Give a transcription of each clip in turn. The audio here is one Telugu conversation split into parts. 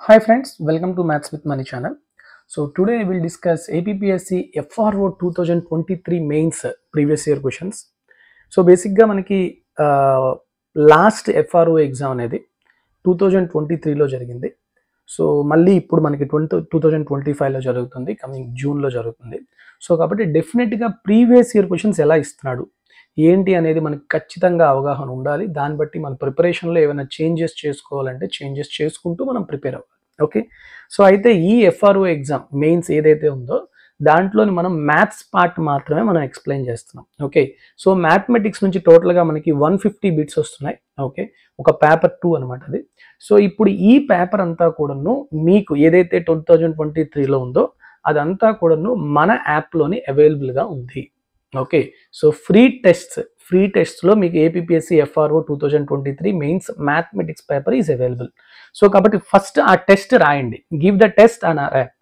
Hi friends, welcome to Maths with Money channel. So today I will discuss APPSC FRO 2023 mains previous year questions. So basically మనకి లాస్ట్ FRO ఎగ్జామ్ అనేది 2023లో జరిగింది. సో మళ్ళీ ఇప్పుడు మనకి 2025లో జరుగుతుంది, కమింగ్ జూన్లో జరుగుతుంది. సో కాబట్టి డెఫినెట్గా ప్రీవియస్ ఇయర్ క్వశ్చన్స్ ఎలా ఇస్తున్నాడు ఏంటి అనేది మనకి ఖచ్చితంగా అవగాహన ఉండాలి. దాన్ని బట్టి మన ప్రిపరేషన్లో ఏమైనా చేంజెస్ చేసుకోవాలంటే చేంజెస్ చేసుకుంటూ మనం ప్రిపేర్ అవ్వాలి. ఓకే, సో అయితే ఈ FRO ఎగ్జామ్ మెయిన్స్ ఏదైతే ఉందో దాంట్లోని మనం మ్యాథ్స్ పార్ట్ మాత్రమే మనం ఎక్స్ప్లెయిన్ చేస్తున్నాం. ఓకే, సో మ్యాథమెటిక్స్ నుంచి టోటల్గా మనకి 150 బిట్స్ వస్తున్నాయి. ఓకే, ఒక పేపర్ 2 అనమాట అది. సో ఇప్పుడు ఈ పేపర్ అంతా కూడాను మీకు ఏదైతే 2023లో ఉందో అదంతా కూడాను మన యాప్లోని అవైలబుల్గా ఉంది. ఓకే, సో ఫ్రీ టెస్ట్స్లో మీకు APPSC FRO 2023 mains mathematics paper is available. So కాబట్టి ఫస్ట్ ఆ టెస్ట్ రాయండి, give the test on hour app.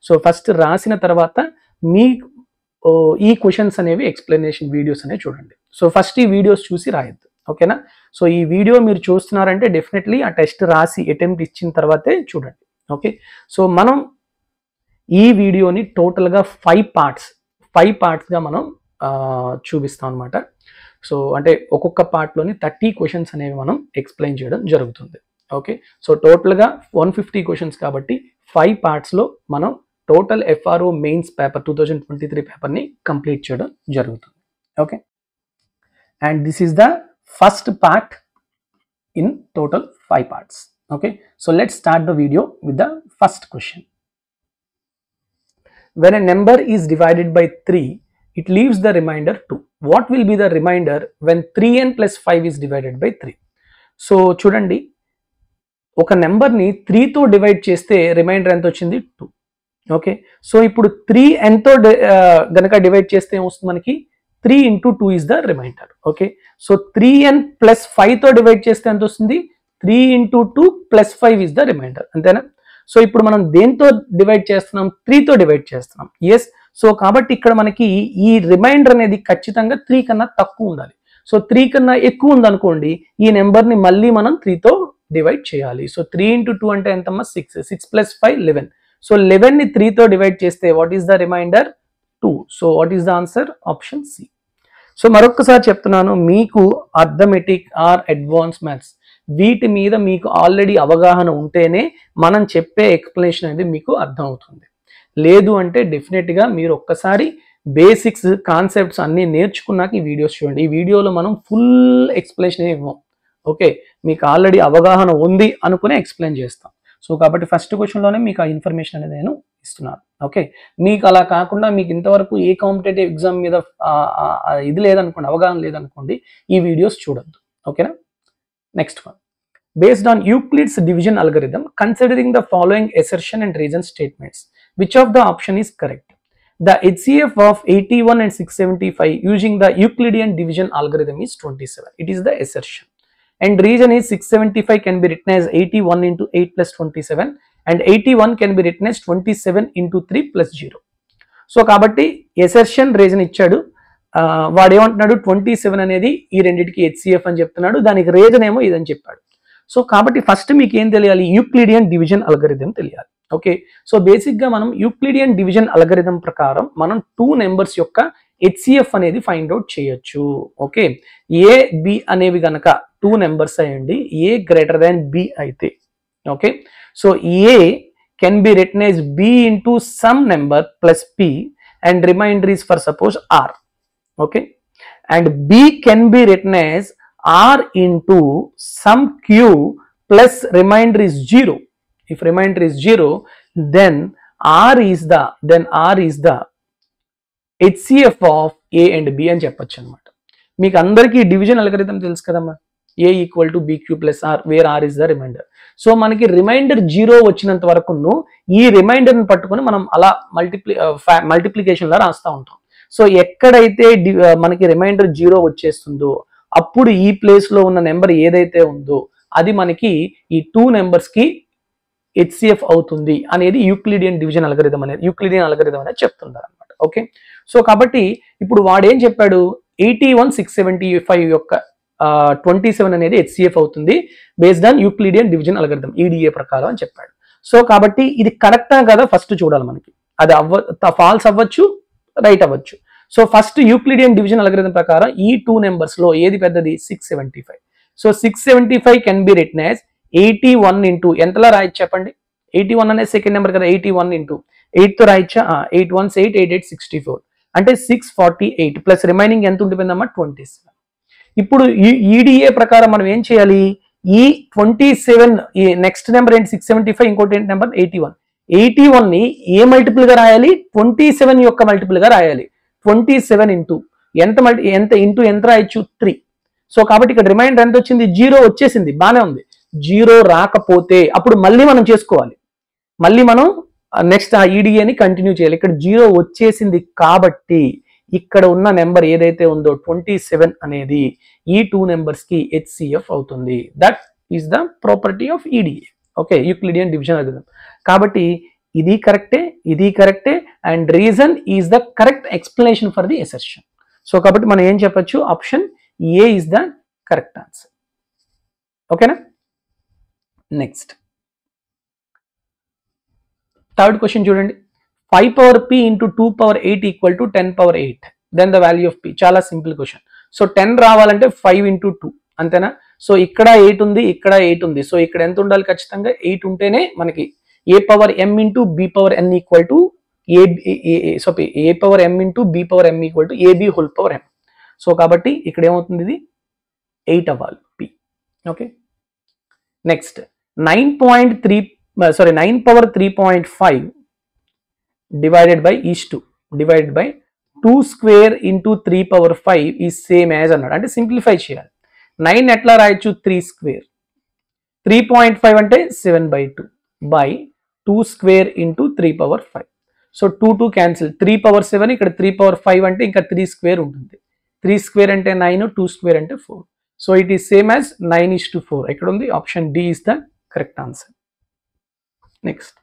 So first రాసిన తర్వాత మీకు ఈ క్వశ్చన్స్ అనేవి ఎక్స్ప్లెనేషన్ వీడియోస్ అనేవి చూడండి. సో ఫస్ట్ ఈ వీడియోస్ చూసి రాయద్దు. ఓకేనా, సో ఈ వీడియో మీరు చూస్తున్నారంటే డెఫినెట్లీ ఆ టెస్ట్ రాసి అటెంప్ట్ ఇచ్చిన తర్వాతే చూడండి. ఓకే, సో మనం ఈ వీడియోని టోటల్గా 5 పార్ట్స్గా మనం చూపిస్తాం అనమాట. సో అంటే ఒక్కొక్క పార్ట్లోని 30 క్వశ్చన్స్ అనేవి మనం ఎక్స్ప్లెయిన్ చేయడం జరుగుతుంది. ఓకే, సో టోటల్గా 150 క్వశ్చన్స్ కాబట్టి 5 పార్ట్స్లో మనం టోటల్ FRO మెయిన్స్ పేపర్ 2023 పేపర్ని కంప్లీట్ చేయడం జరుగుతుంది. Okay, and this is the first part in total 5 parts. Okay, so let's start the video with the first question. When a number is divided by 3, it leaves the remainder 2. What will be the remainder when 3n plus 5 is divided by 3? So చూడండి, ఒక నెంబర్ని 3తో డివైడ్ చేస్తే రిమైండర్ ఎంత వచ్చింది? 2. ఓకే, సో ఇప్పుడు 3nతో గనక డివైడ్ చేస్తే ఏమొస్తుంది మనకి? 3 into 2 is the remainder. Okay, so 3n plus 5తో డివైడ్ చేస్తే ఎంత వస్తుంది? 3 into 2 plus 5 is the remainder. అంతేనా? సో ఇప్పుడు మనం దేంతో డివైడ్ చేస్తున్నాం? 3తో డివైడ్ చేస్తున్నాం. ఎస్, సో కాబట్టి ఇక్కడ మనకి ఈ రిమైండర్ అనేది ఖచ్చితంగా 3 కన్నా తక్కువ ఉండాలి. సో 3 కన్నా ఎక్కువ ఉందనుకోండి, ఈ నెంబర్ని మళ్ళీ మనం 3తో డివైడ్ చేయాలి. సో 3 into 2 అంటే ఎంతమ్మా? 6. 6 plus 5 11. సో 11ని 3తో డివైడ్ చేస్తే what is the remainder? 2. So what is the answer? Option C. So మరొకసారి చెప్తున్నాను, మీకు అర్థమెటిక్ ఆర్ అడ్వాన్స్ మ్యాథ్స్ వీటి మీద మీకు ఆల్రెడీ అవగాహన ఉంటేనే మనం చెప్పే ఎక్స్ప్లెనేషన్ అనేది మీకు అర్థం అవుతుంది. లేదు అంటే డెఫినెట్గా మీరు ఒక్కసారి బేసిక్స్ కాన్సెప్ట్స్ అన్నీ నేర్చుకున్నాక ఈ వీడియోస్ చూడండి. ఈ వీడియోలో మనం ఫుల్ ఎక్స్ప్లెనేషన్ ఇవ్వం. ఓకే, మీకు ఆల్రెడీ అవగాహన ఉంది అనుకునే ఎక్స్ప్లెయిన్ చేస్తాం. సో కాబట్టి ఫస్ట్ క్వశ్చన్లోనే మీకు ఆ ఇన్ఫర్మేషన్ అనేది నేను ఇస్తున్నాను. ఓకే, మీకు అలా కాకుండా మీకు ఇంతవరకు ఏ కాంపిటేటివ్ ఎగ్జామ్ మీద ఇది లేదనుకోండి, అవగాహన లేదనుకోండి, ఈ వీడియోస్ చూడొద్దు. ఓకేనా? Next one. Based on Euclid's division algorithm, considering the following assertion and reason statements, which of the option is correct? The HCF of 81 and 675 using the Euclidean division algorithm is 27. It is the assertion. And reason is 675 can be written as 81 into 8 plus 27 and 81 can be written as 27 into 3 plus 0. So కాబట్టి assertion reason ఇచ్చాడు, వాడు ఏమంటున్నాడు? 27 అనేది ఈ రెండింటికి HCF అని చెప్తున్నాడు, దానికి రీజన్ ఏమో ఇదని చెప్పాడు. సో కాబట్టి ఫస్ట్ మీకు ఏం తెలియాలి? యూక్లిడియన్ డివిజన్ అల్గరిథం తెలియాలి. ఓకే, సో బేసిక్గా మనం యూక్లిడియన్ డివిజన్ అల్గరిథం ప్రకారం మనం 2 నెంబర్స్ యొక్క HCF అనేది ఫైండ్ అవుట్ చేయొచ్చు. ఓకే, ఏ బి అనేవి గనక 2 నెంబర్స్ అయ్యండి, ఏ గ్రేటర్ దాన్ బి అయితే, okay, so A can be written as B into some number plus P and remainder is for suppose R. Okay, and B can be written as R into some Q plus remainder is 0. If remainder is 0, then R is the HCF of A and B అని చెప్పొచ్చు అనమాట. మీకు అందరికీ డివిజన్ అల్గరిథం తెలుసు కదమ్మా, A equal to BQ plus R, where R is the remainder. So మనకి రిమైండర్ 0 వచ్చినంత వరకును ఈ రిమైండర్ని పట్టుకొని మనం అలా మల్టిప్లికేషన్లో రాస్తూ ఉంటాం. సో ఎక్కడైతే మనకి రిమైండర్ 0 వచ్చేస్తుందో అప్పుడు ఈ ప్లేస్లో ఉన్న నెంబర్ ఏదైతే ఉందో అది మనకి ఈ 2 నెంబర్స్కి HCF అవుతుంది అనేది యూక్లిడియన్ డివిజన్ అల్గరిథం అనేది చెప్తున్నారు అనమాట. ఓకే, సో కాబట్టి ఇప్పుడు వాడు ఏం చెప్పాడు? 81 675 యొక్క 27 అనేది HCF అవుతుంది based on Euclidean division algorithm EDA ప్రకారం అని చెప్పాడు. సో కాబట్టి ఇది కరెక్టా కదా ఫస్ట్ చూడాలి మనకి. అది ఫాల్స్ అవ్వచ్చు, రైట్ అవ్వచ్చు. So first Euclidean division algorithm ప్రకారం ఈ 2 నెంబర్స్ లో ఏది పెద్దది? 675. So 675 can be written as 81 into ఎంతలా రాయొచ్చు చెప్పండి? 81 అనేది సెకండ్ నెంబర్ కదా, 81 ఇంటూ 8 తో రాయొచ్చా? 8 1 8 8 8 64 అంటే 648 ప్లస్ రిమైనింగ్ ఎంత ఉండిపోయిందమ్మా? 27. ఇప్పుడు ఈడిఏ ప్రకారం మనం ఏం చేయాలి? ఈ 27 ఈ నెక్స్ట్ నెంబర్ ఏంటి? 675, ఇంకోటి ఏంటి నెంబర్? 81. 81 ని ఏ మల్టిపుల్ గా రాయాలి? 27 యొక్క మల్టిపుల్ గా రాయాలి. 27 ఇంటూ ఎంత రాయొచ్చు? 3. సో కాబట్టి ఇక్కడ రిమైండర్ ఎంత వచ్చింది? 0 వచ్చేసింది, బానే ఉంది. 0 రాకపోతే అప్పుడు మళ్ళీ మనం చేసుకోవాలి, మళ్ళీ మనం నెక్స్ట్ ఆ ఈడిఏని కంటిన్యూ చేయాలి. ఇక్కడ 0 వచ్చేసింది కాబట్టి ఇక్కడ ఉన్న నెంబర్ ఏదైతే ఉందో 27 అనేది ఈ 2 నెంబర్స్ కి HCF అవుతుంది. That is the property of EDA. Okay, Euclidean division algorithm. కాబట్టి ఇది కరెక్టే, ఇది కరెక్టే, and reason is the correct explanation for the assertion. So కాబట్టి మనం ఏం చెప్పొచ్చు? Option A is the correct answer. ఓకేనా? నెక్స్ట్ థర్డ్ క్వశ్చన్ చూడండి. 5 power p into 2 power 8 equal to 10 power 8. Then the value of p. చాలా సింపుల్ క్వశ్చన్. సో 10 రావాలంటే 5 into 2 అంతేనా? సో ఇక్కడ 8 ఉంది, ఇక్కడ 8 ఉంది. సో ఇక్కడ ఎంత ఉండాలి? ఖచ్చితంగా 8 ఉంటేనే మనకి a power m into b power n equal to a power m into b power m equal to ab whole power m. So కాబట్టి ఇక్కడ ఏమవుతుంది? ఇది 8 అవ్వాలి p. Okay, next 9 power 3.5 divided by is 2 divided by 2 square into 3 power 5 is same as అన్నాడు. అంటే సింప్లిఫై చేయాలి. 9 ఎట్లా రాయొచ్చు? 3 square. 3.5 అంటే 7/2 by 2 square into 3 power 5. So 2 cancel, 3 power 7, ఇక్కడ 3 power 5 అంటే ఇంకా 3 square ఉంటుంది. 3 square అంటే 9, 2 square అంటే 4. So it is same as 9:4. ఎక్కడ ఉంది? Option D is the correct answer. Next,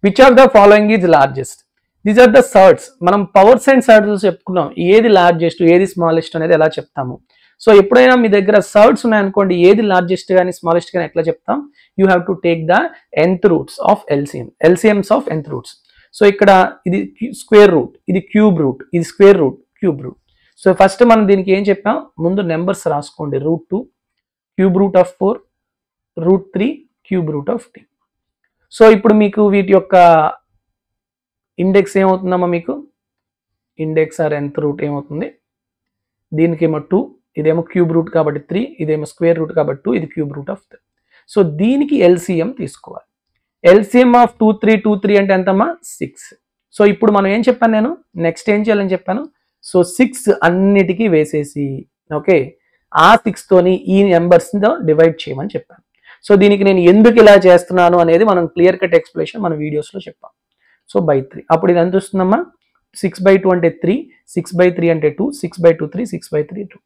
which of the following is largest? These are the surds. మనం పవర్స్ అండ్ సర్డ్స్ చెప్పుకున్నాం. ఏది లార్జెస్ట్, ఏది స్మాలెస్ట్ అనేది ఎలా చెప్తాము? సో ఎప్పుడైనా మీ దగ్గర సర్డ్స్ ఉన్నాయనుకోండి, ఏది లార్జెస్ట్ కానీ స్మాలెస్ట్ కానీ ఎట్లా చెప్తాం? You have to take the nth roots of ఎల్సిఎమ్స్ of nth roots. So ఇక్కడ ఇది స్క్వేర్ రూట్, ఇది క్యూబ్ రూట్, ఇది square root, cube root. So first మనం దీనికి ఏం చెప్పాం? ముందు నెంబర్స్ రాసుకోండి. √2, cube root of 4, √3, cube root of t. So ఇప్పుడు మీకు వీటి యొక్క ఇండెక్స్ ఏమవుతుందమ్మా? మీకు ఇండెక్స్ ఆర్ nth రూట్ ఏమవుతుంది? దీనికేమో 2, ఇదేమో క్యూబ్ రూట్ కాబట్టి 3, ఇదేమో స్క్వేర్ రూట్ కాబట్టి 2, ఇది క్యూబ్ రూట్ ఆఫ్ 3. సో దీనికి ఎల్సిఎం తీసుకోవాలి. ఎల్సిఎం ఆఫ్ 2 3 అంటే ఎంతమ్మా? 6. సో ఇప్పుడు మనం ఏం చెప్పాను? నేను నెక్స్ట్ ఏం చేయాలని చెప్పాను? సో 6 అన్నిటికీ వేసేసి, ఓకే, ఆ 6 తోని ఈ నెంబర్స్తో డివైడ్ చేయమని చెప్పాను. సో దీనికి నేను ఎందుకు ఇలా చేస్తున్నాను అనేది మనం క్లియర్ కట్ ఎక్స్ప్లెనేషన్ మన వీడియోస్లో చెప్పాం. సో బై 3, అప్పుడు ఇది ఎంత వస్తుందమ్మా? 6/2 అంటే 3, 6/3 అంటే 2, 6/2 3, 6/3 2.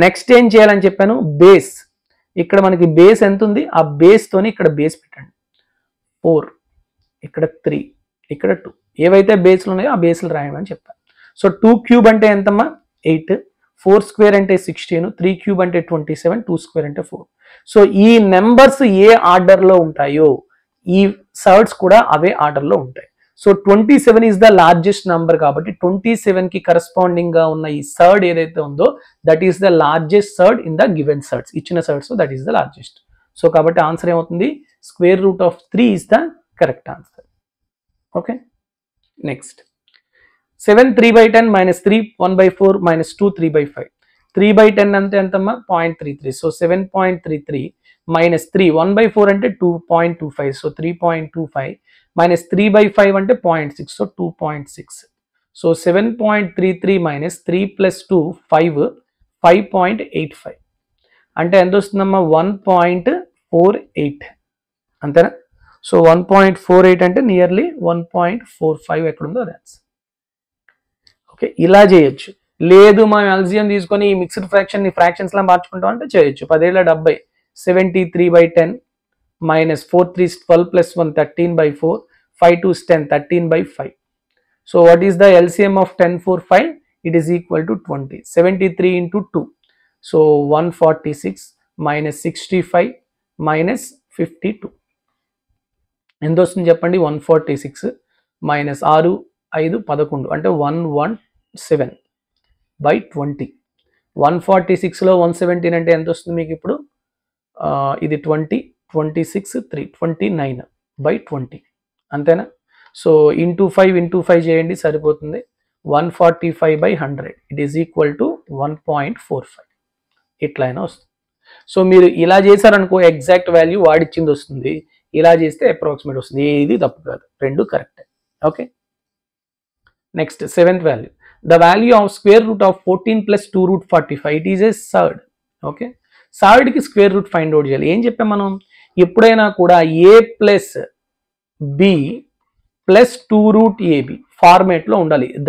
నెక్స్ట్ ఏం చేయాలని చెప్పాను? బేస్. ఇక్కడ మనకి బేస్ ఎంత ఉంది? ఆ బేస్ తోని ఇక్కడ బేస్ పెట్టండి. 4, ఇక్కడ 3, ఇక్కడ 2. ఏవైతే బేస్లు ఉన్నాయో ఆ బేస్లు రాయమని చెప్పాను. సో 2 క్యూబ్ అంటే ఎంతమ్మా? 8, 4 స్క్వేర్ అంటే 16, 3 క్యూబ్ అంటే 27, 2 స్క్వేర్ అంటే 4. సో ఈ నెంబర్స్ ఏ ఆర్డర్లో ఉంటాయో ఈ సర్డ్స్ కూడా అవే ఆర్డర్లో ఉంటాయి. So 27 is the largest number కాబట్టి 27 కి కరస్పాండింగ్ గా ఉన్న ఈ సర్డ్ ఏదైతే ఉందో that is the largest surd in the given surds. ఇచ్చిన surds that is the largest. So కాబట్టి ఆన్సర్ ఏమవుతుంది? Square root of 3 is the correct answer. Okay, next 7 3/10 - 3 1/4 - 2 3/5. 3/10 అంటే ఎంతమ్మా? 0.33. సో 7.33 - 3 1/4 అంటే 2.25. సో 3.25 - 3/5 అంటే 0.6. సో 2.6. సో 7.33 - 3 + 2 5.85 అంటే ఎంత వస్తుందమ్మా? 1.48 అంతేనా? సో 1.48 అంటే నియర్లీ 1.45 ఎక్కడుందో అది ఆన్సర్. ఓకే, ఇలా చేయొచ్చు. లేదు మనం ఎల్సిఎం తీసుకొని ఈ మిక్స్డ్ ఫ్రాక్షన్ ని ఫ్రాక్షన్స్ లా మార్చుకుంటాం అంటే చేయొచ్చు. 10 × 70 73/10 - 4 3 12 + 1 13/4 5 2 10 13/5. So what is the LCM of 10 4 5? It is equal to 20. 73 into 2. So 146 - 65 - 52. ఎంత వస్తుంది చెప్పండి? 146 మైనస్ 6 5 11 అంటే 117/20. 146లో 117 అంటే ఎంత వస్తుంది మీకు ఇప్పుడు? ఇది 20 26 3 29/20 అంతేనా? సో ఇంటూ 5 చేయండి సరిపోతుంది. 145/100 ఇట్ ఈస్ ఈక్వల్ టు 1.45 ఇట్లా అయినా వస్తుంది. సో మీరు ఇలా చేశారనుకో ఎగ్జాక్ట్ వాల్యూ వాడిచ్చింది వస్తుంది, ఇలా చేస్తే అప్రాక్సిమేట్ వస్తుంది. ఏది తప్పు కాదు, రెండు కరెక్టే. Okay, next 7th value, the value of square root of 14 + 2√45 it is a surd. Okay, సర్డ్కి స్క్వేర్ రూట్ ఫైండ్ అవుట్ చేయాలి. ఏం చెప్పాం మనం? ఎప్పుడైనా కూడా a + b + 2√ab ఫార్మేట్లో ఉండాలి. The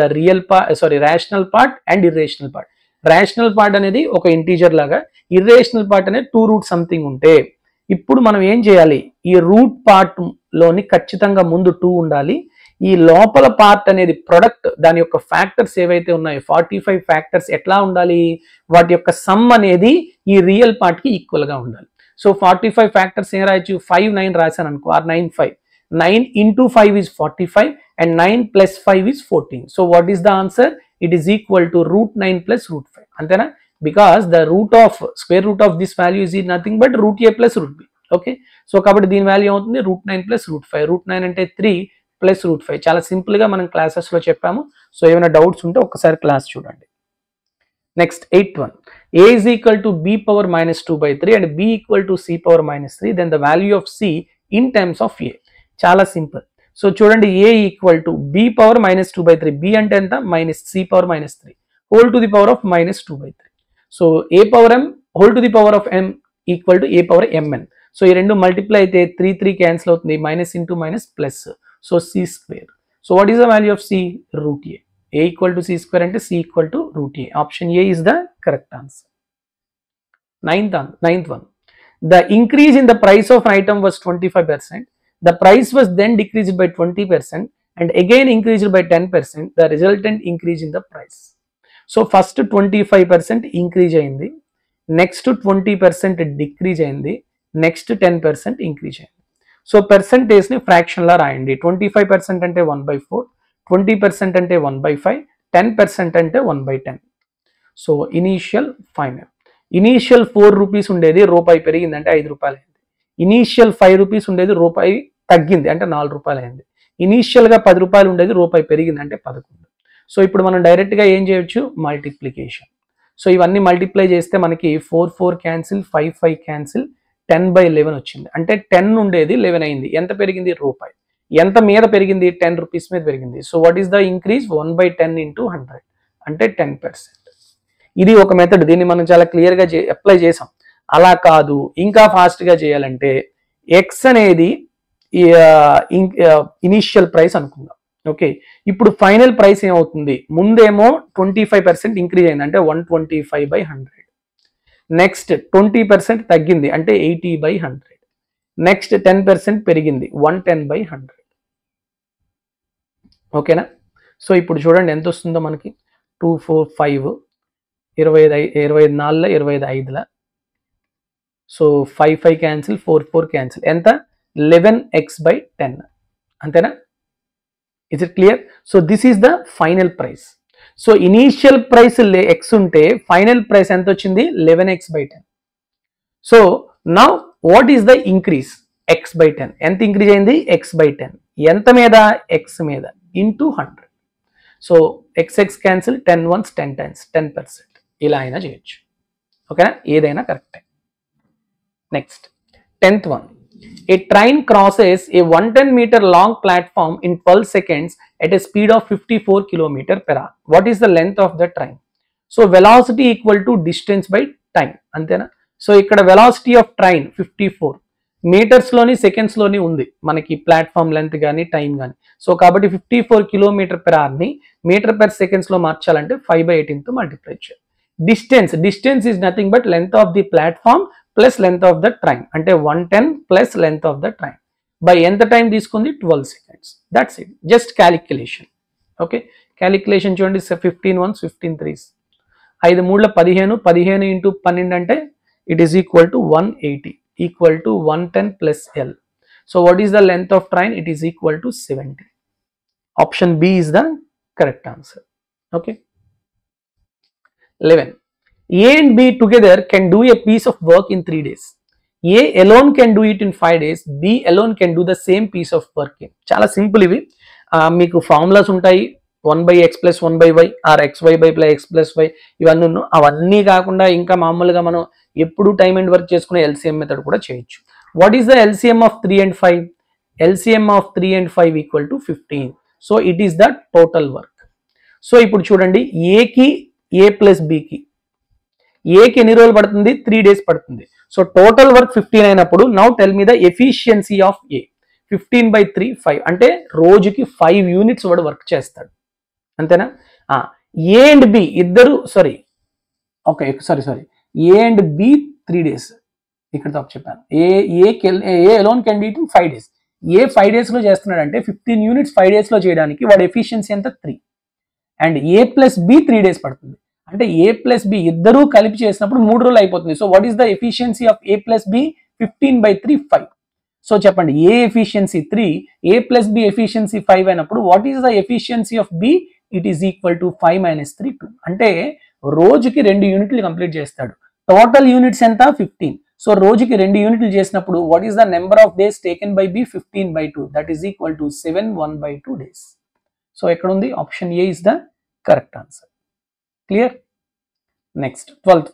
rational part and irrational part. Rational part అనేది ఒక ఇంటీజర్ లాగా, ఇర్రేషనల్ పార్ట్ అనేది 2 రూట్ సంథింగ్ ఉంటే, ఇప్పుడు మనం ఏం చేయాలి? ఈ రూట్ పార్ట్ లోని ఖచ్చితంగా ముందు 2 ఉండాలి. ఈ లోపల పార్ట్ అనేది ప్రొడక్ట్, దాని యొక్క ఫ్యాక్టర్స్ ఏవైతే ఉన్నాయో 45 ఫ్యాక్టర్స్ ఎట్లా ఉండాలి? వాటి యొక్క సమ్ అనేది ఈ రియల్ పార్ట్ కి ఈక్వల్ గా ఉండాలి. సో 45 ఫ్యాక్టర్స్ ఏం రాయొచ్చు? 5 9 రాశాను అనుకో, are 9 5. 9 into 5 is 45 and 9 plus 5 is 14. So what is the answer? It is equal to √9 plus √5. అంతేనా? Because the square root of this value is nothing but √a plus √b. Okay, so కాబట్టి దీని వాల్యూ అవుతుంది √9 plus √5. √9 అంటే 3 plus √5. చాలా సింపుల్ గా మనం క్లాసెస్ లో చెప్పాము. సో ఏమైనా డౌట్స్ ఉంటే ఒక్కసారి క్లాస్ చూడండి. Next 8th one, a is equal to b power minus 2/3 and b equal to c power minus 3, then the value of c in terms of a. చాలా సింపుల్. సో చూడండి, a equal to b power -2/3. b అంటే ఎంత? -c power -3 whole to the power of -2/3. So a power m whole to the power of m equal to a power mn. So ఈ రెండు మల్టిప్లై అయితే 3 3 క్యాన్సిల్ అవుతుంది, minus into minus plus. So c square. So what is the value of c? √a. a equal to c square అంటే c equal to √a. Option a is the correct answer. 9th one, the increase in the price of an item was 25%. The price was then decreased by 20% and again increased by 10%. The resultant increase in the price. So first 25% increase అయింది, next 20% decrease అయింది, next 10% increase అయింది. సో పర్సంటేజ్ ని ఫ్రాక్షన్ లా రాయండి. 25% అంటే 1/4, 20% అంటే 1/5, 10% అంటే 1/10. So initial final. Initial 4 rupees ఉండేది రూపాయి పెరిగింది అంటే 5 రూపాయలు అయింది. ఇనీషియల్ 5 రూపీస్ ఉండేది రూపాయి తగ్గింది అంటే 4 రూపాయలు అయింది. ఇనీషియల్ గా 10 రూపాయలు ఉండేది రూపాయి పెరిగింది అంటే 11. సో ఇప్పుడు మనం డైరెక్ట్ గా ఏం చేయొచ్చు? మల్టిప్లికేషన్. సో ఇవన్నీ మల్టిప్లై చేస్తే మనకి 4 4 క్యాన్సిల్, 5 5 క్యాన్సిల్, 10/11 వచ్చింది. అంటే 10 ఉండేది 11 అయింది. ఎంత పెరిగింది? రూపాయి. ఎంత మీద పెరిగింది? 10 రూపీస్ మీద పెరిగింది. So what is the increase? 1/10 into 100 అంటే 10%. ఇది ఒక మెథడ్. దీన్ని మనం చాలా క్లియర్ గా అప్లై చేసాం. అలా కాదు, ఇంకా ఫాస్ట్ గా చేయాలంటే ఎక్స్ అనేది ఇనీషియల్ ప్రైస్ అనుకుందాం. ఓకే, ఇప్పుడు ఫైనల్ ప్రైస్ ఏమవుతుంది? ముందేమో 25% ఇంక్రీజ్ అయింది అంటే 125/100. నెక్స్ట్ 20% తగ్గింది అంటే 80/100. నెక్స్ట్ 10% పెరిగింది 110/100. ఓకేనా? సో ఇప్పుడు చూడండి ఎంత వస్తుందో మనకి. 2 4 5 25 4 25 5. So 5 5 cancel, 4 4 cancel. ఎంత? 11x/10. అంతేనా? Is it clear? So this is the final price. So initial price X ఉంటే ఫైనల్ ప్రైస్ ఎంత వచ్చింది? 11x/10. So now what is the increase? x/10. ఎంత ఇంక్రీజ్ అయింది? x/10. ఎంత మీద? x మీద into 100. So x cancel, 10 ones 10 times, 10%. ఇలా అయినా చేయొచ్చు. ఓకేనా? ఏదైనా కరెక్టే. Next 10th one, a train crosses a 110-meter long platform in 12 seconds at a speed of 54 km/h. What is the length of the train? So velocity equal to distance by time. అంతేనా? సో ఇక్కడ velocity of train 54 మీటర్స్ లోని సెకండ్స్ లోని ఉంది మనకి, ప్లాట్ఫామ్ లెంత్ కానీ టైం కానీ. సో కాబట్టి 54 km/h ని మీటర్ పర్ సెకండ్స్ లో మార్చాలంటే 5/18 తో మల్టిప్లై చేయాలి. Distance is nothing but length of the platform plus length of the train అంటే 110 plus length of the train by ఎంత టైం తీసుకుంది? 12 seconds. That's it, just calculation. Okay, calculation చూడండి. 15 ones 15 3s, 5 3 15, 15 × 12 అంటే it is equal to 180 equal to 110 plus L. So what is the length of train? It is equal to 70. Option B is the correct answer. Okay. 11. A and B together can do a piece of work in 3 days. A alone can do it in 5 days. B alone can do the same piece of work in. చాలా సింపుల్ ఇవి. మీకు ఫార్ములాస్ ఉంటాయి, 1/x + 1/y are xy + x + y ఇవన్నీ అవన్నీ కాకుండా ఇంకా మామూలుగా మనం ఎప్పుడు టైం అండ్ వర్క్ చేసుకునే LCM మెథడ్ కూడా చేయొచ్చు. What is the LCM of 3 and 5? LCM of 3 and 5 equal to 15. So it is the total work. So ఇప్పుడు చూడండి, ఏకి A ప్లస్ బికి, ఏకి ఎన్ని రోజులు పడుతుంది? 3 days పడుతుంది. సో టోటల్ వర్క్ 15 అయినప్పుడు now tell me the efficiency of A. 15/3 5 అంటే రోజుకి 5 యూనిట్స్ వాడు వర్క్ చేస్తాడు, అంతేనా? ఏ అండ్ బి ఇద్దరు okay A and B 3 days, ఇక్కడ తప్పు చెప్పాను. A alone can do it in 5 days. A 5 days లో చేస్తున్నాడు అంటే 15 యూనిట్స్ 5 days లో చేయడానికి వాడు ఎఫిషియన్సీ ఎంత? 3. And A plus B 3 days పడుతుంది. అంటే ఏ ప్లస్ బి ఇద్దరూ కలిపి చేసినప్పుడు 3 రోజులు అయిపోతుంది. So what is the efficiency of A plus B? 15/3 5. So చెప్పండి, A efficiency 3, A plus B efficiency 5 అయినప్పుడు what is the efficiency of B? It is equal to 5 - 3 2. అంటే రోజుకి 2 యూనిట్లు కంప్లీట్ చేస్తాడు. టోటల్ యూనిట్స్ ఎంత? 15. సో రోజుకి 2 యూనిట్లు చేసినప్పుడు what is the number of days taken by B? 15/2. That is equal to 7 1/2 days. So ఎక్కడ ఉంది? Option A is the correct answer. Clear? Next 12th.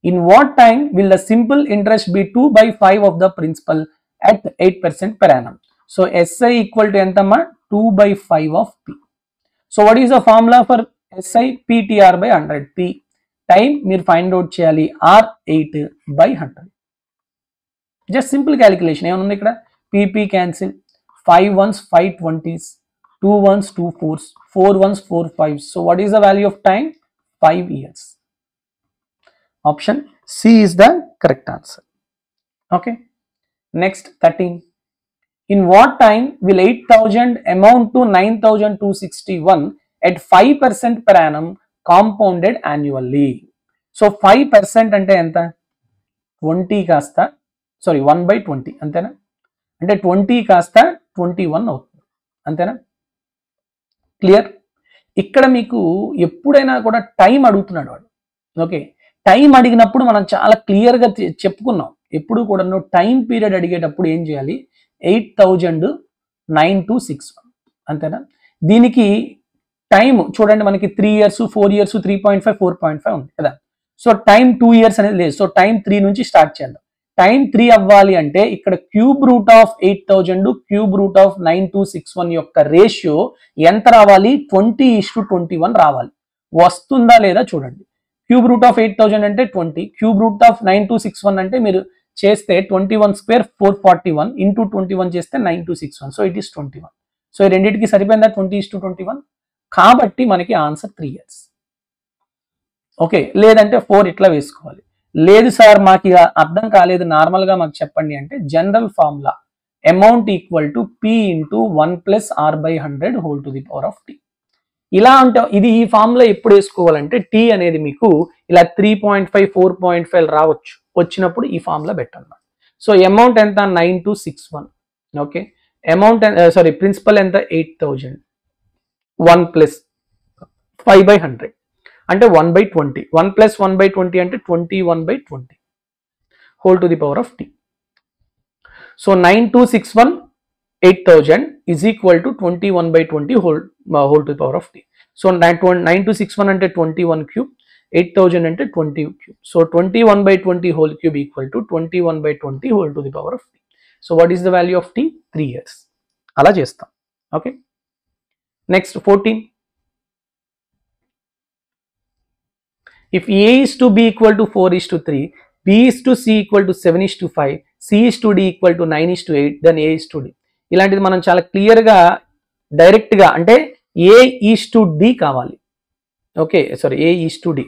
In what time will the simple interest be 2/5 of the principal at 8% per annum? So SI equal to ఎంతమ్మా? 2/5 of P. So what is the formula for SI? PTR by 100. P time మీరు ఫైండ్ అవుట్ చేయాలి, R 8/100. Just simple calculation. ఏమన్నా ఇక్కడ? PP cancel, 5 ones 5 20s, 2 ones 2 4s, 4 ones 4 5s. So what is the value of time? 5 years. Option C is the correct answer. Okay. Next 13. In what time will 8,000 amount to 9,261 at 5% per annum compounded annually? So 5% అంటే ఎంత? 20 కాస్త 1/20 అంతేనా? అంటే 20 కాస్త 21 అవుతుంది, అంతేనా? క్లియర్? ఇక్కడ మీకు ఎప్పుడైనా కూడా టైం అడుగుతున్నాడు వాడు. ఓకే, టైం అడిగినప్పుడు మనం చాలా క్లియర్గా చెప్పుకున్నాం, ఎప్పుడు కూడా టైం పీరియడ్ అడిగేటప్పుడు ఏం చేయాలి? 8,000-9261 అంతేనా? దీనికి టైం చూడండి, మనకి 3 years 4 years 3.5 4.5 ఉంది కదా. సో టైం 2 years అనేది లేదు. సో టైం 3 నుంచి స్టార్ట్ చేద్దాం. టైం 3 అవ్వాలి అంటే ఇక్కడ cube root of 8,000 cube root of 9261 యొక్క రేషియో ఎంత రావాలి? 20:21 రావాలి. వస్తుందా లేదా చూడండి. క్యూబ్ రూట్ ఆఫ్ 8,000 అంటే 20, క్యూబ్ రూట్ ఆఫ్ 9261 అంటే మీరు చేస్తే 21 square 441 ఇంటూ 21 చేస్తే 9261. So it is 21. సో ఈ రెండింటికి సరిపోయిందా? 20:21. కాబట్టి మనకి ఆన్సర్ 3 years. ఓకే, లేదంటే 4 ఇట్లా వేసుకోవాలి. లేదు సార్ మాకు ఇక అర్థం కాలేదు, నార్మల్గా మాకు చెప్పండి అంటే general formula amount equal to P into 1 + R/100 whole to the power of T. ఇలా అంటే ఇది ఈ ఫార్ములా ఎప్పుడు వేసుకోవాలంటే T అనేది మీకు ఇలా 3.5 4.5 రావచ్చు, వచ్చినప్పుడు ఈ ఫార్ములా పెట్టాలి. సో అమౌంట్ ఎంత? 9261. ఓకే, అమౌంట్ ప్రిన్సిపల్ ఎంత? 8,000. 1 + 5/100 అంటే 1/20. 1 + 1/20 అంటే 21/20 whole to the power of T. So 9261 8,000 is equal to 21/20 whole to the power of T. So 9261 అంటే 21 cube, 8,000 అంటే 20 cube. So 21/20 whole cube equal to 21/20 whole to the power of T. So what is the value of T? 3 years. అలా చేస్తాం. Okay, next 14. If A is to B equal to 4:3, B is to C equal to 7:5, C is to D equal to 9:8, then A is to D. ఇలాంటిది మనం చాలా క్లియర్గా డైరెక్ట్గా అంటే A is to D కావాలి. Okay, A is to D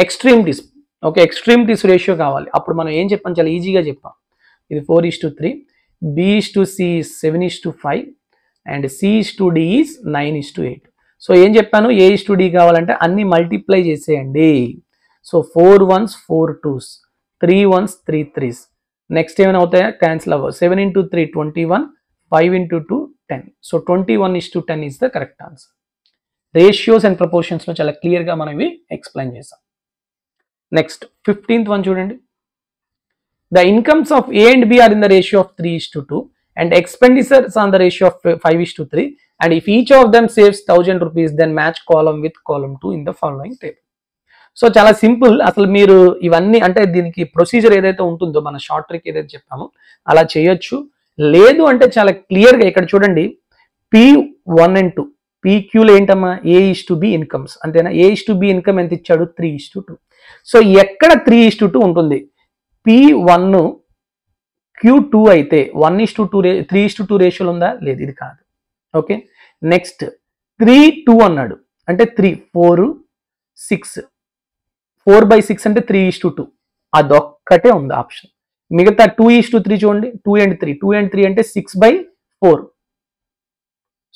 extremities. Okay, extremities ratio కావాలి. అప్పుడు మనం ఏం చెప్పాం? చాలా ఈజీగా చెప్పాం. ఇది 4:3, B is to C is 7:5 and C is to D is 9:8. So ఏం చెప్పాను? A is to D కావాలంటే అన్ని మల్టిప్లై చేసేయండి. So 4 1s 4 2s, 3 1s 3 3s, next ఏమైనా అవుతాయా? క్యాన్సిల్ అవ్వవు. 7 into 3 21, 5 into 2 10. So 21:10 is the correct answer. Ratios and ప్రపోర్షన్స్లో చాలా క్లియర్గా మనం ఇవి ఎక్స్ప్లెయిన్ చేసాం. నెక్స్ట్ 15th వన్ చూడండి. The incomes of A and B are in the ratio of 3:2 and expenditures on the ratio of 5:3, and if each of them saves 1000 rupees, then match column with column 2 in the following table. So చాలా సింపుల్. అసలు మీరు ఇవన్నీ అంటే దీనికి ప్రొసీజర్ ఏదైతే ఉంటుందో మన షార్ట్ ట్రిక్ ఏదైతే చెప్పామో అలా చేయొచ్చు. లేదు అంటే చాలా క్లియర్గా ఇక్కడ చూడండి, P1 and 2 PQలు ఏంటమ్మా? A:B ఇన్కమ్స్ అంతేనా? A:B ఇన్కమ్ ఎంత ఇచ్చాడు? 3:2. సో ఎక్కడ 3:2 ఉంటుంది? P1 Q2 అయితే 1:2 3:2 రేషియోలో ఉందా? లేదు, ఇది కాదు. ఓకే, నెక్స్ట్ 3:2 అన్నాడు అంటే 3 4 6 4/6 అంటే 3:2 అదొక్కటే ఉంది ఆప్షన్. మిగతా 2:3 చూడండి, 2 and 3 అంటే 6/4.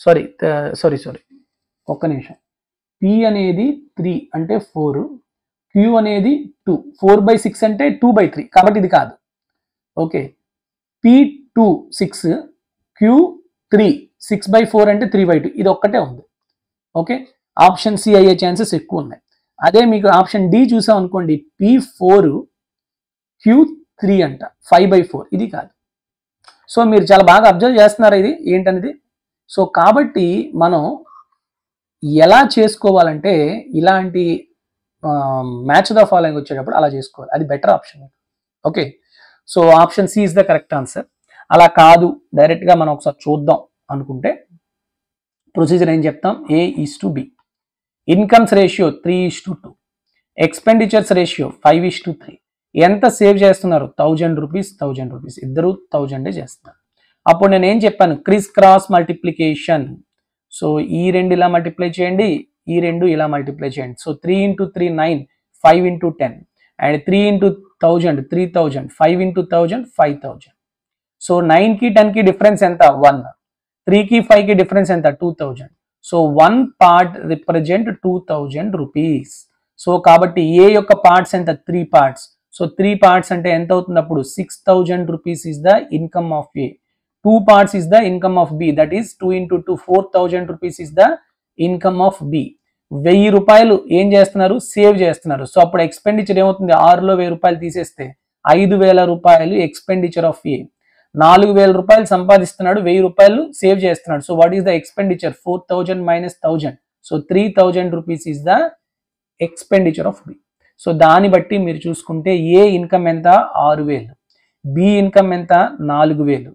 సారీ ఒక్క నిమిషం. P అనేది 3 అంటే 4, Q అనేది 2, 4/6 అంటే 2/3 కాబట్టి ఇది కాదు. ఓకే, P2 6, Q3 6/4 అంటే 3/2 ఇది ఒక్కటే ఉంది. ఓకే, ఆప్షన్ సి అయ్యే ఛాన్సెస్ ఎక్కువ ఉన్నాయి. అదే మీకు ఆప్షన్ డి చూసాం అనుకోండి, P4 Q3 అంట 5/4 ఇది కాదు. సో మీరు చాలా బాగా అబ్జర్వ్ చేస్తున్నారు ఇది ఏంటనేది. సో కాబట్టి మనం ఎలా చేసుకోవాలంటే ఇలాంటి మ్యాచ్ ద ఫాలోయింగ్ వచ్చేటప్పుడు అలా చేసుకోవాలి, అది better option. Okay, so option C is the correct answer. అలా కాదు డైరెక్ట్గా మనం ఒకసారి చూద్దాం అనుకుంటే ప్రొసీజర్ ఏం చెప్తాం? A:B, incomes ratio 3:2, expenditures ratio 5:3. ఎంత సేవ్ చేస్తున్నారు? 1000 రూపీస్ 1000 రూపీస్, ఇద్దరు 1000 చేస్తున్నారు. అప్పుడు నేను ఏం చెప్పాను? Criss cross multiplication. సో ఈ రెండు ఇలా మల్టిప్లై చేయండి, ఈ రెండు ఇలా మల్టిప్లై చేయండి. So 3 into 3 9, 5 into 10, and 3 into 1000 3000, 5 into 1000 5000. So 9కి 10కి డిఫరెన్స్ ఎంత? 1. 3కి 5కి డిఫరెన్స్ ఎంత? 2000. So 1 part represent 2000 rupees. So కాబట్టి ఏ యొక్క పార్ట్స్ ఎంత? 3 పార్ట్స్. సో 3 పార్ట్స్ అంటే ఎంత అవుతుంది? అప్పుడు 6000 rupees is the income of A. 2 parts is the income of B, that is 2 into 2 4000 rupees is the income of B. 1000 రూపాయలు ఏం చేస్తున్నారు? సేవ్ చేస్తున్నారు. సో అప్పుడు ఎక్స్పెండిచర్ ఏమవుతుంది? 6లో 1000 రూపాయలు తీసేస్తే 5000 రూపాయలు ఎక్స్పెండిచర్ ఆఫ్ ఏ. 4000 రూపాయలు సంపాదిస్తున్నాడు, 1000 రూపాయలు సేవ్ చేస్తున్నాడు. So what is the expenditure? 4000 minus 1000. So 3000 rupees is the expenditure of B. So దాన్ని బట్టి మీరు చూసుకుంటే ఏ ఇన్కమ్ ఎంత? 6000, బి ఇన్కమ్ ఎంత? 4000,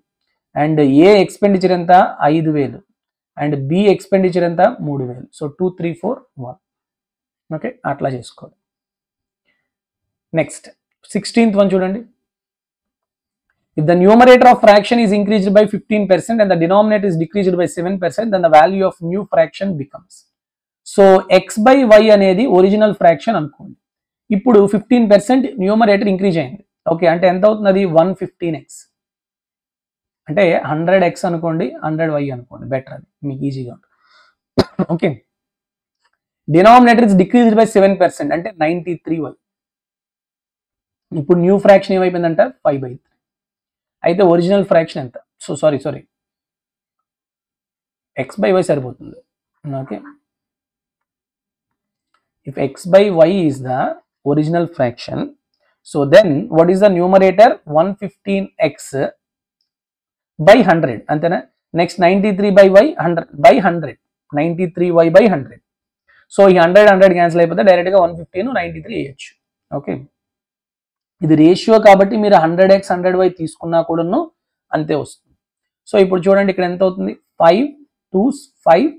అండ్ ఏ ఎక్స్పెండిచర్ ఎంత? 5000, అండ్ బి ఎక్స్పెండిచర్ ఎంత? 3000. సో 2 3 4 1. ఓకే, అట్లా చేసుకోవాలి. నెక్స్ట్ 16th వన్ చూడండి. If the numerator of fraction is increased by 15% and the denominator is decreased by 7%, then the value of new fraction becomes. So x/y అనేది ఒరిజినల్ ఫ్రాక్షన్ అనుకోండి. ఇప్పుడు 15% న్యూమరేటర్ ఇంక్రీజ్ అయింది. ఓకే, అంటే ఎంత అవుతుంది? 115x అంటే 100x అనుకోండి, 100y అనుకోండి, బెటర్, అది మీకు ఈజీగా ఉంటుంది. Okay, denominator is decreased by 7% అంటే 93y. ఇప్పుడు న్యూ ఫ్రాక్షన్ ఏమైపోయిందంట? 5/3. అయితే ఒరిజినల్ ఫ్రాక్షన్ ఎంత? సో సారీ x/y సరిపోతుంది. Okay, if x/y is the original fraction, so then what is the numerator? 115x by 100 అంతేనా? Next 93/y 100 93y/100. సో ఈ 100 క్యాన్సిల్ అయిపోతే డైరెక్ట్గా 115 93 వేయచ్చు. ఓకే, ఇది రేషియో కాబట్టి మీరు 100x 100y తీసుకున్నా కూడాను అంతే వస్తుంది. సో ఇప్పుడు చూడండి ఇక్కడ ఎంత అవుతుంది? 5 2s 5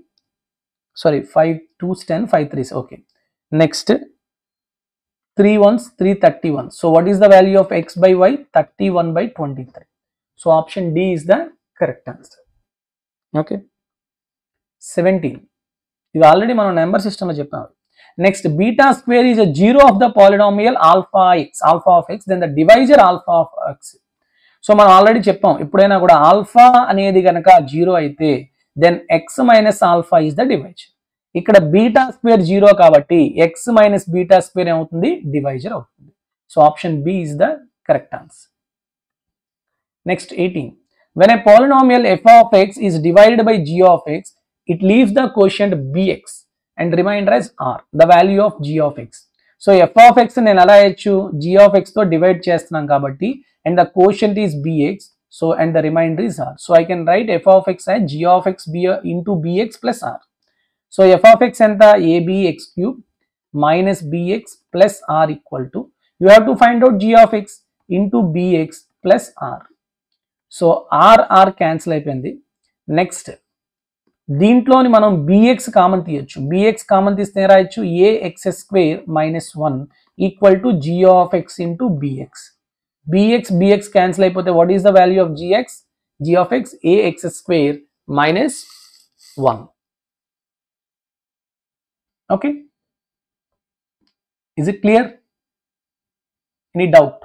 2s 10 5 3s. Okay, next 3 1s 331. So what is the value of x/y? 31/23. So option D is the correct answer. Okay, 17 ఇది ఆల్రెడీ మనం నెంబర్ సిస్టంలో చెప్పాము. Next beta square is a zero of the polynomial alpha of X then the divisor alpha of X. So మనం ఆల్రెడీ చెప్పాం, ఎప్పుడైనా కూడా ఆల్ఫా అనేది కనుక 0 అయితే then X minus alpha is the divisor. ఇక్కడ బీటా స్క్వేర్ 0 కాబట్టి ఎక్స్ మైనస్ బీటా స్క్వేర్ ఏమవుతుంది? డివైజర్ అవుతుంది. So option B is the correct answer. Next 18. When a polynomial f of x is divided by g of x, it leaves the quotient bx and remainder as r, the value of g of x. So f of x నేను ఎలా చేయొచ్చు, g of x తో డివైడ్ చేస్తున్నాం కాబట్టి, and the quotient is bx, so and the remainder is r. So I can write f of x as g of x into bx plus r. So f of x ఎంత, abx cube minus bx plus r equal to, you have to find out g of x into bx plus r. So r cancel అయిపోయింది. నెక్స్ట్ దీంట్లోని మనం bx కామన్ తీయొచ్చు. bx కామన్ తీస్తే రాయొచ్చు ax square minus 1 equal to g of x into bx cancel అయిపోతే what is the value of g of x ax square minus 1. Okay, is it clear? Any doubt?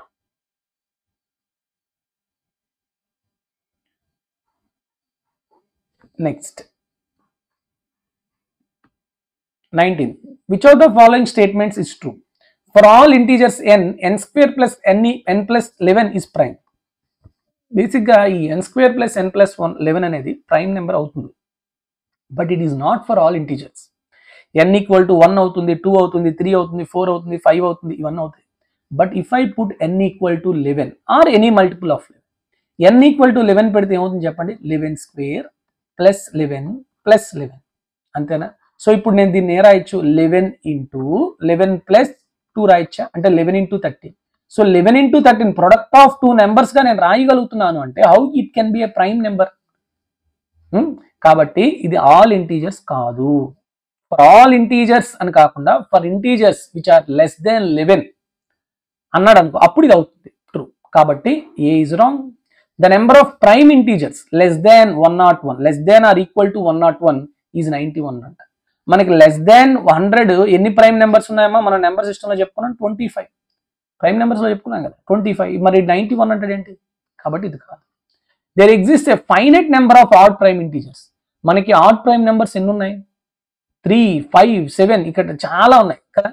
Next 19. Which of the following statements is true? For all integers n square plus n plus 11 is prime. Basic గా ఈ n square plus n plus 11 అనేది prime number అవుతుంది, but it is not for all integers. n equal to 1 అవుతుంది, 2 అవుతుంది, 3 అవుతుంది, 4 అవుతుంది, 5 అవుతుంది, ఇవన్నీ అవుతాయి. But if I put n equal to 11 or any multiple of 11, n equal to 11 పెడితే ఏమవుతుంది చెప్పండి, 11 square plus 11 plus 11, అంతేనా? సో ఇప్పుడు నేను దీన్ని ఏ రాయొచ్చు, 11 into 11 plus 2 రాయొచ్చా, అంటే 11 into 13. సో 11 into 13 ప్రొడక్ట్ ఆఫ్ 2 నెంబర్స్ గా నేను రాయగలుగుతున్నాను అంటే how it can be a prime number? కాబట్టి ఇది ఆల్ ఇంటీజర్స్ కాదు. ఫర్ ఆల్ ఇంటీజర్స్ అని కాకుండా for integers which are less than 11 అన్నాడు అనుకో, అప్పుడు ఇది అవుతుంది ట్రూ. కాబట్టి A is wrong. The number of prime integers less than 101, less than or equal to 101 is 91 అంట. మనకి లెస్ దాన్ 100 ఎన్ని ప్రైమ్ నెంబర్స్ ఉన్నాయమ్మా మన నెంబర్ సిస్టమ్ లో చెప్పుకున్నాం, 25 ప్రైమ్ నెంబర్స్ లో చెప్పుకున్నాం కదా 25. మరి 91 అంటే ఏంటి? కాబట్టి ఇది కాదు. There exist a finite number of odd prime integers. మనకి ఆడ్ ప్రైమ్ నెంబర్స్ ఎన్ని ఉన్నాయి, 3, 5, 7, ఇక్కడ చాలా ఉన్నాయి కదా,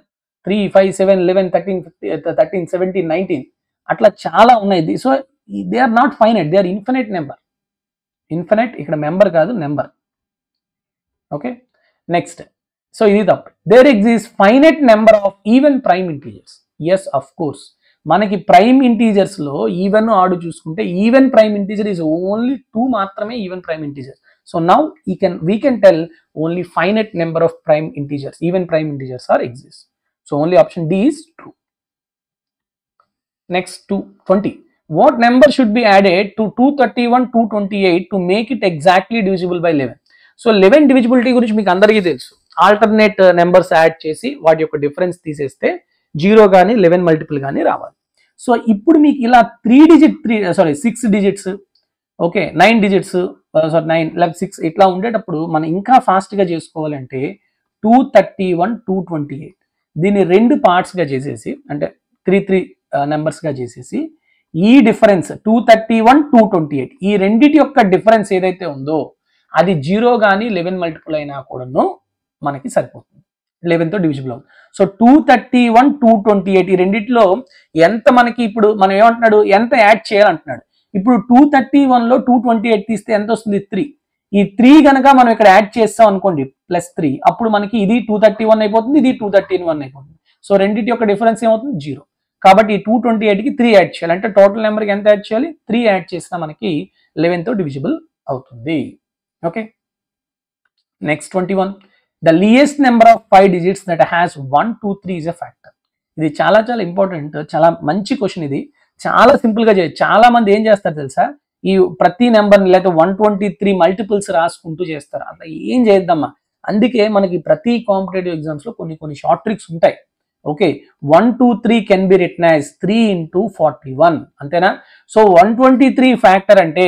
3, 5, 7, 11, 13, 17, 19 అట్లా చాలా ఉన్నాయి. So they are not finite, they are infinite number. Infinite ఇక్కడ మెంబర్ కాదు, నెంబర్. Okay, next. సో ఇది తప్పు. there exists finite number of even prime integers. yes, of course. మనకి ప్రైమ్ ఇంటీజర్స్ లో ఈవెన్ ఆడు చూసుకుంటే even prime integer is only 2 మాత్రమే even prime integer. So now we can tell only finite number of prime integers, even prime integers are exist. So only option D is true. Next 20. What number should be added to 231, 228 to make it exactly divisible by 11? So 11 divisibility గురించి మీకు అందరికీ తెలుసు. ఆల్టర్నేట్ నెంబర్స్ యాడ్ చేసి వాటి యొక్క డిఫరెన్స్ తీసేస్తే 0 కానీ 11 మల్టిపుల్ కానీ రావాలి. సో ఇప్పుడు మీకు ఇలా 6 డిజిట్స్, ఓకే 9 డిజిట్స్, 9 లేకపోతే 6 ఇట్లా ఉండేటప్పుడు మనం ఇంకా ఫాస్ట్గా చేసుకోవాలంటే 231, 228 దీన్ని 2 పార్ట్స్గా చేసేసి, అంటే 3 నెంబర్స్గా చేసేసి ఈ డిఫరెన్స్ 231, 228 ఈ రెండిటి యొక్క డిఫరెన్స్ ఏదైతే ఉందో అది 0 కానీ 11 మల్టిపుల్ అయినా కూడాను మనకి సరిపోతుంది, 11 తో డివిజిబుల్ అవుతుంది. సో 231, 228 ఈ రెండిట్లో ఎంత మనకి ఇప్పుడు మనం ఏమంటున్నాడు, ఎంత యాడ్ చేయాలంటున్నాడు. ఇప్పుడు 231 లో 228 తీస్తే ఎంత వస్తుంది, 3. ఈ 3 కనుక మనం ఇక్కడ యాడ్ చేస్తాం అనుకోండి +3, అప్పుడు మనకి ఇది 231 అయిపోతుంది, ఇది 231 అయిపోతుంది. సో రెండిటి యొక్క డిఫరెన్స్ ఏమవుతుంది, 0. కాబట్టి 228కి 3 యాడ్ చేయాలి, అంటే టోటల్ నెంబర్కి ఎంత యాడ్ చేయాలి, 3 యాడ్ చేసినా మనకి 11 తో డివిజిబుల్ అవుతుంది. Okay, next 21. The least number of 5 digits that has 1, 2, 3 is a factor. ఇది చాలా చాలా ఇంపార్టెంట్, చాలా మంచి క్వశ్చన్. ఇది చాలా సింపుల్ గా చేయొచ్చు. చాలా మంది ఏం చేస్తారు తెలుసా, ఈ ప్రతి నెంబర్ని లేదా 123 మల్టిపుల్స్ రాసుకుంటూ చేస్తారు. అట్లా ఏం చేద్దామా, అందుకే మనకి ప్రతి కాంపిటేటివ్ ఎగ్జామ్స్ లో కొన్ని షార్ట్ ట్రిక్స్ ఉంటాయి. Okay, 1, 2, 3 can be written as 3 into 41, అంతేనా? సో 123 ఫ్యాక్టర్ అంటే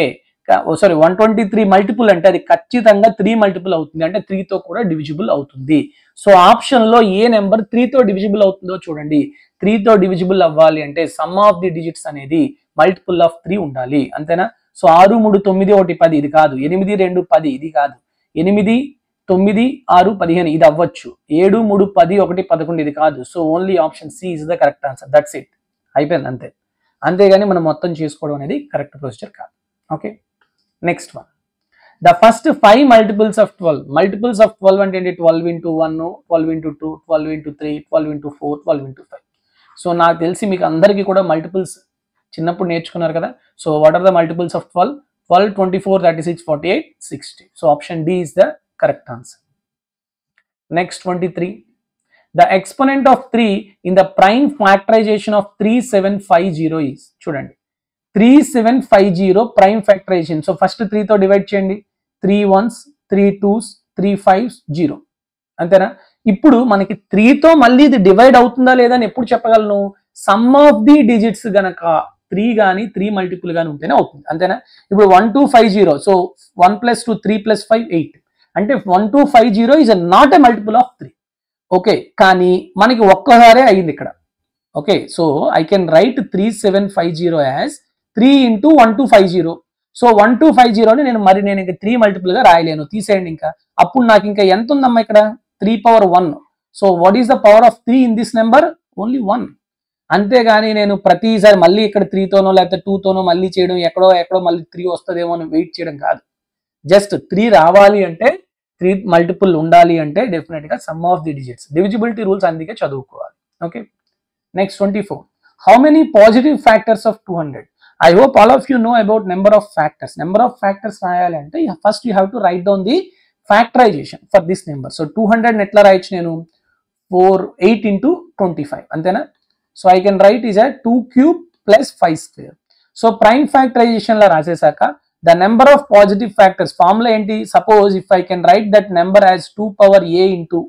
123 మల్టిపుల్ అంటే అది ఖచ్చితంగా 3 మల్టిపుల్ అవుతుంది, అంటే 3 తో కూడా డివిజిబుల్ అవుతుంది. సో ఆప్షన్ లో ఏ నెంబర్ 3 తో డివిజిబుల్ అవుతుందో చూడండి. 3 తో డివిజిబుల్ అవ్వాలి అంటే సమ్ ఆఫ్ ది డిజిట్స్ అనేది మల్టిపుల్ ఆఫ్ 3 ఉండాలి, అంతేనా? సో 6, 3, 9, 1, 10 ఇది కాదు, 8, 2, 10 ఇది కాదు, 8, 9, 6, 15 ఇది అవ్వచ్చు, 7, 3, 10, 1, 11 ఇది కాదు. So only option C is the correct answer. That's it, అయిపోయింది అంతే. అంతేగాని మనం మొత్తం చేసుకోవడం అనేది కరెక్ట్ ప్రొసీజర్ కాదు. Okay, next one. The first 5 multiples of 12. Multiples of 12 అంటే 12 into 1, 12 into 2, 12 into 3, 12 into 4, 12 into 5. సో నాకు తెలిసి మీకు అందరికీ కూడా మల్టిపుల్స్ చిన్నప్పుడు నేర్చుకున్నారు కదా. So what are the multiples of 12? 12, 24, 36, 48, 60. So option D is the correct answer. Next 23. The exponent of 3 in the prime factorization of 3750 is, చూడండి 3750 ప్రైమ్ ఫ్యాక్టరైజేషన్. సో ఫస్ట్ 3 తో డివైడ్ చేయండి. 3 1s, 3 2s, 3 5s, 0. అంతేనా? ఇప్పుడు మనకి 3 తో మళ్ళీ ఇది డివైడ్ అవుతుందా లేదా అని ఎప్పుడు చెప్పగలను? సమ్ ఆఫ్ ది డిజిట్స్ గనక 3 కానీ 3 మల్టిపుల్ గానీ ఉంటేనే అవుతుంది. అంతేనా? ఇప్పుడు 1250, సో 1 + 2 3 + 5 8. అంటే 1250 is not a multiple of 3. Okay, కానీ మనకి ఒక్కసారే అయ్యింది ఇక్కడ. Okay, so I can write 3750 as 3 into 1250. సో 1250ని నేను ఇంకా 3 మల్టిపుల్ గా రాయలేను, తీసేయండి. ఇంకా అప్పుడు నాకు ఇంకా ఎంత ఉందమ్మా ఇక్కడ? 3/1. So what is the power of 3 in this number? Only 1. అంతేగాని నేను ప్రతిసారి మళ్ళీ ఇక్కడ 3తోనో లేకపోతే 2తోనో మళ్ళీ చేయడం, ఎక్కడో మళ్ళీ 3 వస్తుందేమో అని వెయిట్ చేయడం కాదు. జస్ట్ 3 రావాలి అంటే 3 మల్టిపుల్ ఉండాలి అంటే డెఫినెట్ గా some of the digits, divisibility rules అందుకే చదువుకోవాలి. Okay, next 24. How many positive factors of 200? I hope all of you know about number of factors. Number of factors రాయాలి అంటే first you have to write down the factorization for this number. So 200 ఎట్లా రాయొచ్చు నేను? 8 into 25. అంతేనా? So I can write is a 2 cube plus 5 square. So prime factorization లో రాసేసాక the number of positive factors formula ఏంటి? Suppose if I can write that number as 2 power a into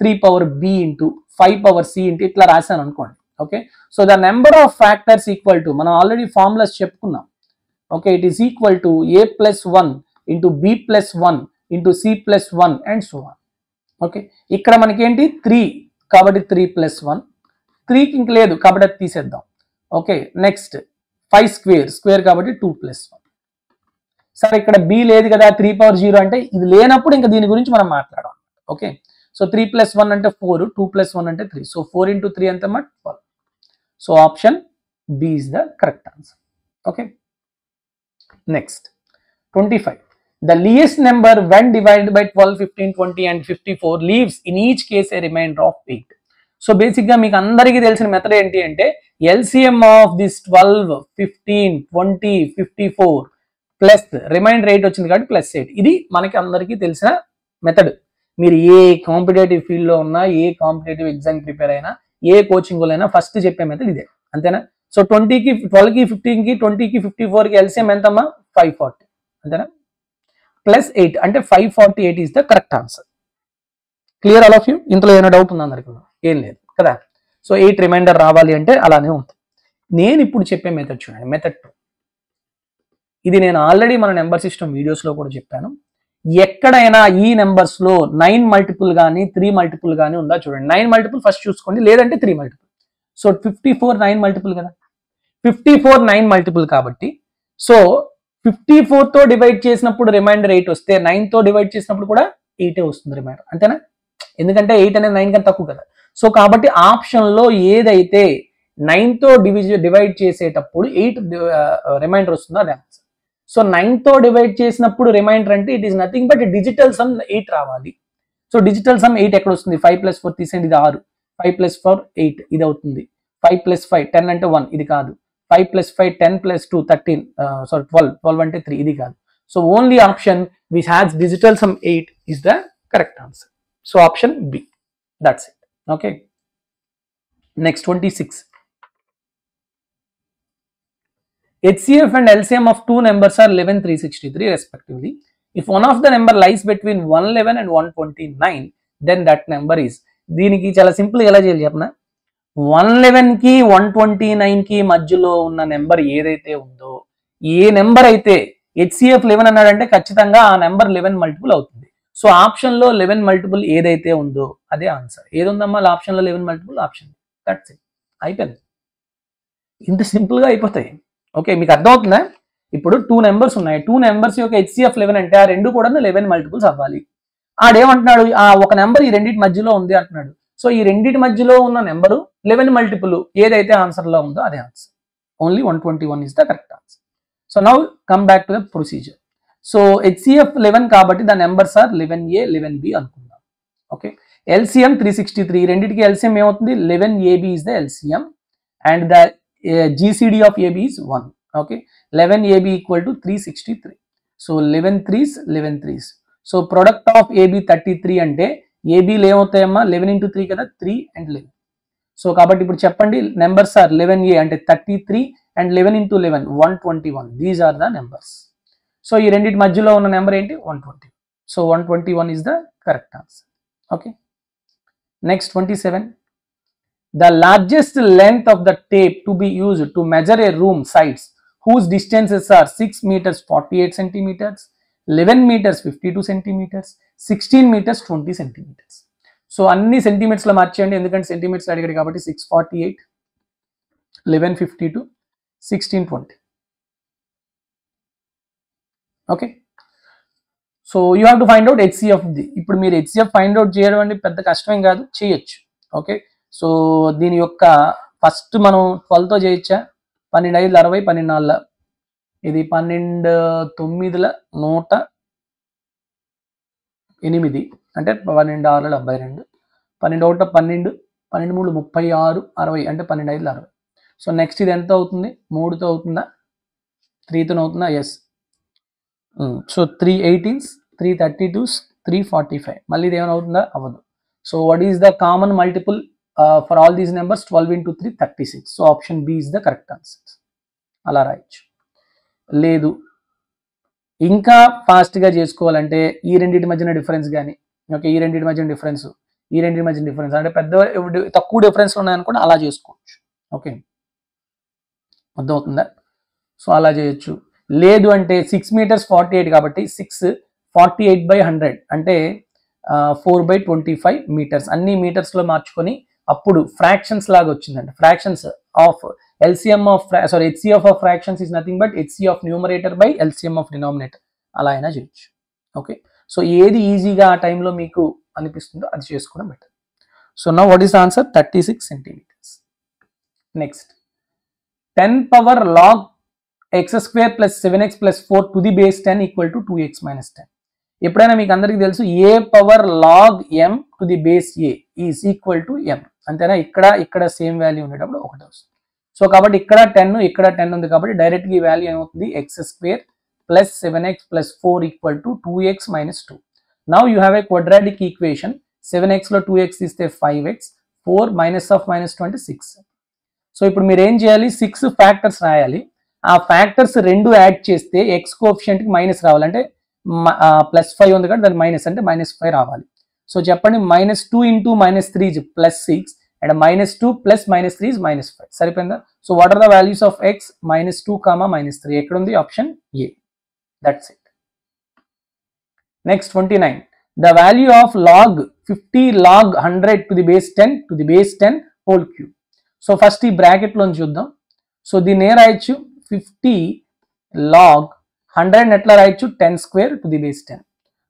3 power b into 5 power c into ఇట్లా రాశాను అనుకోండి. Okay, so the number of factors equal to, మనం ఆల్రెడీ ఫార్ములాస్ చెప్పుకున్నాం. Okay, it is equal to a+1 into b+1 into c+1 and so on. Okay, ఇక్కడ మనకి ఏంటి? 3 కాబట్టి 3+1, 3కి ఇంక లేదు కాబట్టి అది తీసేద్దాం. ఓకే, నెక్స్ట్ 5 స్క్వేర్ కాబట్టి 2+1. సరే, ఇక్కడ b లేదు కదా, 3/0 అంటే ఇది లేనప్పుడు ఇంకా దీని గురించి మనం మాట్లాడాలి. ఓకే, సో 3+1 అంటే 4, 2+1 అంటే 3. సో 4 into 3 ఎంత? 12. So option B is the correct answer. Okay, next 25. The least number when divided by 12, 15, 20 and 54 leaves in each case a remainder of 8. So basic గా మీకు అందరికీ తెలిసిన మెథడ్ ఏంటి అంటే LCM of this 12, 15, 20, 54 plus remainder 8 వచ్చింది కాబట్టి +8. ఇది మనకి అందరికీ తెలిసిన మెథడ్. మీరు ఏ కాంపిటేటివ్ ఫీల్డ్ లో ఉన్నా, ఏ కాంపిటేటివ్ ఎగ్జామ్ ప్రిపేర్ అయినా, ఏ కోచింగ్ అయినా ఫస్ట్ చెప్పే మెథడ్ ఇదే. అంతేనా? సో 20కి 12కి 15కి 20కి 54కి LCM ఎంతమ్మా? 540. అంతేనా? +8 అంటే 548 is the correct answer. Clear all of you? ఇందులో ఏమైనా డౌట్ ఉందా అందరికి? ఏం లేదు కదా. సో 8 రిమైండర్ రావాలి అంటే అలానే ఉంటుంది. నేను ఇప్పుడు చెప్పే మెథడ్ చూడండి, మెథడ్ 2. ఇది నేను ఆల్రెడీ మన నెంబర్ సిస్టమ్ వీడియోస్ లో కూడా చెప్పాను. ఎక్కడైనా ఈ నెంబర్స్ లో 9 మల్టిపుల్ కానీ 3 మల్టిపుల్ కానీ ఉందా చూడండి. 9 మల్టిపుల్ ఫస్ట్ చూసుకోండి, లేదంటే 3 మల్టిపుల్. సో 54 9 మల్టిపుల్ కదా, 54 9 మల్టిపుల్ కాబట్టి సో 54 తో డివైడ్ చేసినప్పుడు రిమైండర్ 8 వస్తే 9 తో డివైడ్ చేసినప్పుడు కూడా 8 వస్తుంది రిమైండర్. అంతేనా? ఎందుకంటే 8 అనేది 9 కన్నా తక్కువ కదా. సో కాబట్టి ఆప్షన్ లో ఏదైతే 9 తో డివైడ్ చేసేటప్పుడు 8 రిమైండర్ వస్తుందో అదే ఆన్సర్. సో 9 తో డివైడ్ చేసినప్పుడు రిమైండర్ అంటే it is nothing but digital sum 8 రావాలి. సో డిజిటల్ సమ్ 8 ఎక్కడ వస్తుంది? 5 + 4 తీసేయండి, ఇది 6. 5 + 4 8 ఇది అవుతుంది. 5 + 5 10 అంటే 1 ఇది కాదు. 5 + 5 10 + 2 13 12 అంటే 3 ఇది కాదు. So only option which has digital sum 8 is the correct answer. So option B. That's it. Okay, next 26. HCF and LCM of two numbers are 11, 363 respectively. If one of the number lies between 111 and 129, then that number is. దీనికి చాలా సింపుల్ ఎలా చేయాలి చెప్పనా? 111 కి 129 కి మధ్యలో ఉన్న నెంబర్ ఏదైతే ఉందో, ఏ నెంబర్ అయితే HCF 11 అన్నాడంటే ఖచ్చితంగా ఆ నెంబర్ 11 మల్టిపుల్ అవుతుంది. సో ఆప్షన్ లో 11 మల్టిపుల్ ఏదైతే ఉందో అదే ఆన్సర్. ఏది ఉందమ్మా ఆప్షన్ లో 11 మల్టిపుల్? ఆప్షన్. దట్స్ ఇట్, అయిపోయింది. ఇంత సింపుల్ గా అయిపోతాయి. ఓకే, మీకు అర్థమవుతుందా? ఇప్పుడు 2 నెంబర్స్ ఉన్నాయి. 2 నెంబర్స్ యొక్క HCF 11 అంటే ఆ రెండు కూడా 11 మల్టిపుల్స్ అవ్వాలి. ఆడేమంటున్నాడు? ఆ ఒక నెంబర్ ఈ రెండింటి మధ్యలో ఉంది అంటున్నాడు. సో ఈ రెండింటి మధ్యలో ఉన్న నెంబరు 11 మల్టిపుల్ ఏదైతే ఆన్సర్ లో ఉందో అదే answer. Only 121 is the correct answer. So now come back to the procedure. So HCF 11 కాబట్టి the numbers are 11A 11B అనుకుందాం. ఓకే, LCM 363, రెండిటికి LCM ఏమవుతుంది, 11AB is the LCM and the GCD of AB is 1. Okay, 11AB equal to 363. So 11 3s 11 3s. So product of AB 33 అంటే ఏబీలు ఏమవుతాయమ్మా, 11 into 3 కదా, 3 and 11. సో కాబట్టి ఇప్పుడు చెప్పండి, నెంబర్స్ ఆర్ 11A అంటే 33 and 11 into 11 121. These are the numbers. So ఈ రెండింటి మధ్యలో ఉన్న నెంబర్ ఏంటి, 120. So 121 is the correct answer. Okay, next 27. The largest length of the tape to be used to measure a room sides whose distances are 6 meters 48 centimeters, 11 meters 52 centimeters, 16 meters 20 centimeters. So అన్ని సెంటీమీటర్స్లో మార్చేయండి, ఎందుకంటే సెంటీమీటర్స్ అడిగాడు కాబట్టి. 648, 1152, 1620. Okay, so you have to find out HCF. ఇప్పుడు మీరు హెచ్సిఎఫ్ ఫైండ్ అవుట్ చేయడం అంటే పెద్ద కష్టమేం కాదు, చేయొచ్చు. ఓకే, సో దీని యొక్క ఫస్ట్ మనం 12తో చేయొచ్చా, 12 5 60, 12 4 ఇది 12 9 108 అంటే 12 6 72, 12 1 12, 12 3 36, 60 అంటే 12 5 60. సో నెక్స్ట్ ఇది ఎంత అవుతుంది, 3తో అవుతుందా, 3తో అవుతుందా, ఎస్. So 3 18s, 3 32s, 345. మళ్ళీ ఇది ఏమైనా అవుతుందా, అవ్వదు. So what is the common multiple for all these numbers, 12 into 3 36. So option B is the correct answer. అలా రాయొచ్చు. లేదు ఇంకా ఫాస్ట్గా చేసుకోవాలంటే ఈ రెండింటి మధ్యన డిఫరెన్స్ కానీ, ఓకే, ఈ రెండింటి మధ్యన డిఫరెన్స్, ఈ రెండింటి మధ్యన డిఫరెన్స్ అంటే పెద్ద తక్కువ డిఫరెన్స్ ఉన్నాయనుకోండి, అలా చేసుకోవచ్చు. ఓకే, అర్థమవుతుందా. సో అలా చేయొచ్చు. లేదు అంటే 6 meters 48 కాబట్టి 6 48/100 అంటే 4/25 meters. అన్ని మీటర్స్లో మార్చుకొని అప్పుడు ఫ్రాక్షన్స్ లాగా వచ్చిందండి. Fractions of LCM of HCF of fractions is nothing but HC of numerator by LCM of denominator. అలా అయినా చేయొచ్చు. ఓకే, సో ఏది ఈజీగా ఆ టైంలో మీకు అనిపిస్తుందో అది చేసుకోవడం better. So now what is the answer, 36 centimeters. Next 10 power log x² plus 7x plus 4 to the base 10 equal to 2x minus 10. ఎప్పుడైనా మీకు అందరికీ తెలుసు a power log m to the base a is equal to m. అంతేనా, ఇక్కడ సేమ్ వాల్యూ ఉండేటప్పుడు ఒకటి వస్తుంది. సో కాబట్టి ఇక్కడ 10 ఇక్కడ 10 ఉంది కాబట్టి డైరెక్ట్గా ఈ వాల్యూ ఏమవుతుంది, x² plus 7x plus 4 equal to 2x minus 2. Now you have a quadratic equation. 7x లో 2x ఇస్తే 5x, 4 minus of minus 26. So ఇప్పుడు మీరు ఏం చేయాలి, 6 ఫ్యాక్టర్స్ రాయాలి. ఆ ఫ్యాక్టర్స్ రెండు యాడ్ చేస్తే x కోఎఫిషియంట్కి మైనస్ రావాలంటే +5 ఉంది కాబట్టి దాని మైనస్ అంటే -5 రావాలి. సో చెప్పండి, -2 into -3 is +6 and -2 plus -3 is -5. సరిపోయిందా. So what are the values of x, -2, -3 ఎక్కడ ఉంది, option A. That's it. Next 29. The value of log 50 log 100 to the base 10 to the base 10 whole cube. So first ఈ బ్రాకెట్లో చూద్దాం. సో దీన్ని ఏ రాయొచ్చు, 50 log 100 ఎట్లా రాయొచ్చు, 10² to the base 10.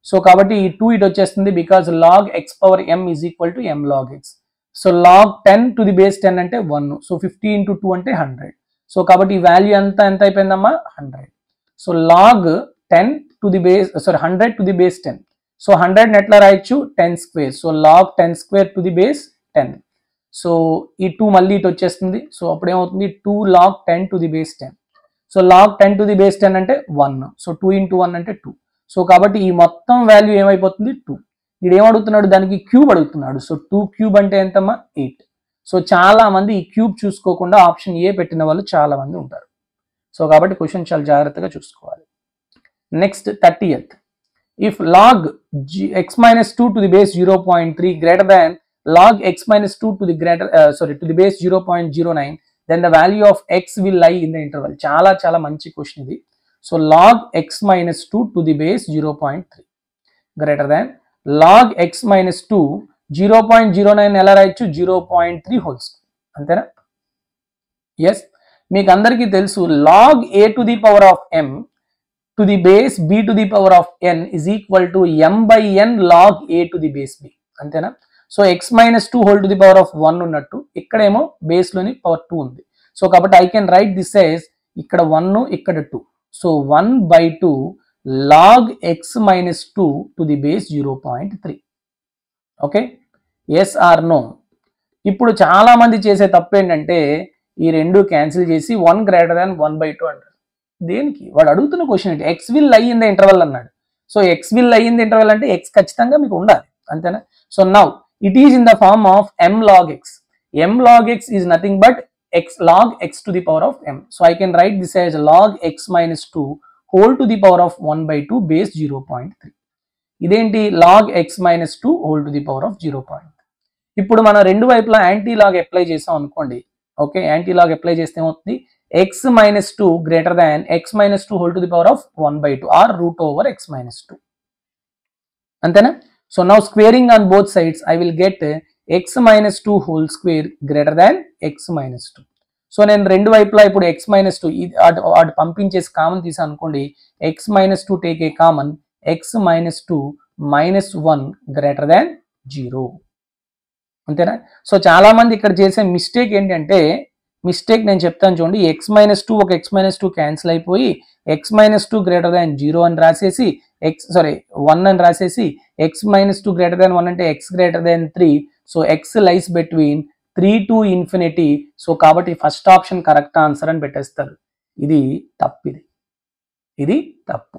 సో కాబట్టి ఈ 2 ఇటు వచ్చేస్తుంది, because log x power m is equal to m log x. So log 10 to the base 10 అంటే 1. సో 50 into 2 అంటే 100. సో కాబట్టి ఈ వాల్యూ ఎంత అయిపోయిందమ్మా, 100. So log 10 to the base 100 to the base 10. So 100 ఎట్లా రాయొచ్చు, 10². So log 10² to the base 10. So ఈ 2 మళ్ళీ ఇటు వచ్చేస్తుంది. సో అప్పుడు ఏమవుతుంది, 2 log 10 to the base 10. So log 10 to the base 10 అంటే 1. సో 2 into 1 అంటే 2. సో కాబట్టి ఈ మొత్తం వాల్యూ ఏమైపోతుంది, 2. ఇది ఏమడుగుతున్నాడు, దానికి క్యూబ్ అడుగుతున్నాడు. సో 2 cube అంటే ఎంతమ్మా, 8. సో చాలా మంది ఈ క్యూబ్ చూసుకోకుండా ఆప్షన్ ఏ పెట్టిన వాళ్ళు చాలా మంది ఉంటారు. సో కాబట్టి క్వశ్చన్ చాలా జాగ్రత్తగా చూసుకోవాలి. Next 30th. If log x minus 2 to the base 0.3 greater than log x minus 2 to the to the base 0.09, then the value of x will lie in the interval. చాలా మంచి క్వశ్చన్ ఇది. So log x minus 2 to the base 0.3 greater than log x minus 2 0.09 ఎలా రాయొచ్చు, 0.3 whole square. అంతేనా. ఎస్, మీకు అందరికీ తెలుసు log a to the power of m to the base b to the power of n is equal to m/n log a to the base b. అంతేనా. So x minus 2 whole to the power of 1 ఉన్నట్టు ఇక్కడేమో బేస్లోని పవర్ 2 ఉంది. సో కాబట్టి I can write this as ఇక్కడ 1 ఇక్కడ 2. సో 1/2 log x minus 2 to the base 0.3. Okay, yes or no? ఇప్పుడు చాలా మంది చేసే తప్పు ఏంటంటే ఈ రెండు క్యాన్సిల్ చేసి 1 greater than 1/2 అంటారు. దేనికి? వాడు అడుగుతున్న క్వశ్చన్ ఏంటి? X will lie in the interval అన్నాడు. So X will lie in the interval అంటే ఎక్స్ ఖచ్చితంగా మీకు ఉండాలి, అంతేనా? So now it is in the form of m log x. m log x is nothing but x log x to the power of m. So I can write this as log x minus 2 whole to the power of 1/2 base 0.3. ఇదేంటి? log x minus 2 whole to the power of 0.3. ఇప్పుడు మనం రెండు వైపులా యాంటీ లాగ్ అప్లై చేసాం అనుకోండి. ఓకే, యాంటీ లాగ్ అప్లై చేస్తే ఏమవుతుంది? x minus 2 greater than x minus 2 whole to the power of 1/2 or root over x minus 2. అంతేనా? So now squaring on both sides I will get x minus 2 whole square greater than x minus 2. So నేను రెండు వైపులా ఇప్పుడు x minus 2 అటు పంపించేసి కామన్ తీసాను అనుకోండి. x minus 2 take a common, x minus 2 minus 1 greater than 0. అంతేనా? సో చాలా మంది ఇక్కడ చేసే మిస్టేక్ ఏంటంటే, నేను చెప్తాను చూడండి. x minus 2 ఒక x minus 2 క్యాన్సిల్ అయిపోయి x minus 2 greater than 0 అని రాసేసి 1 అని రాసేసి x minus 2 greater than 1 అంటే x greater than 3. So x lies between 3 to infinity. So కాబట్టి ఫస్ట్ ఆప్షన్ కరెక్ట్ ఆన్సర్ అని పెట్టేస్తారు. ఇది తప్పు. ఇది తప్పు.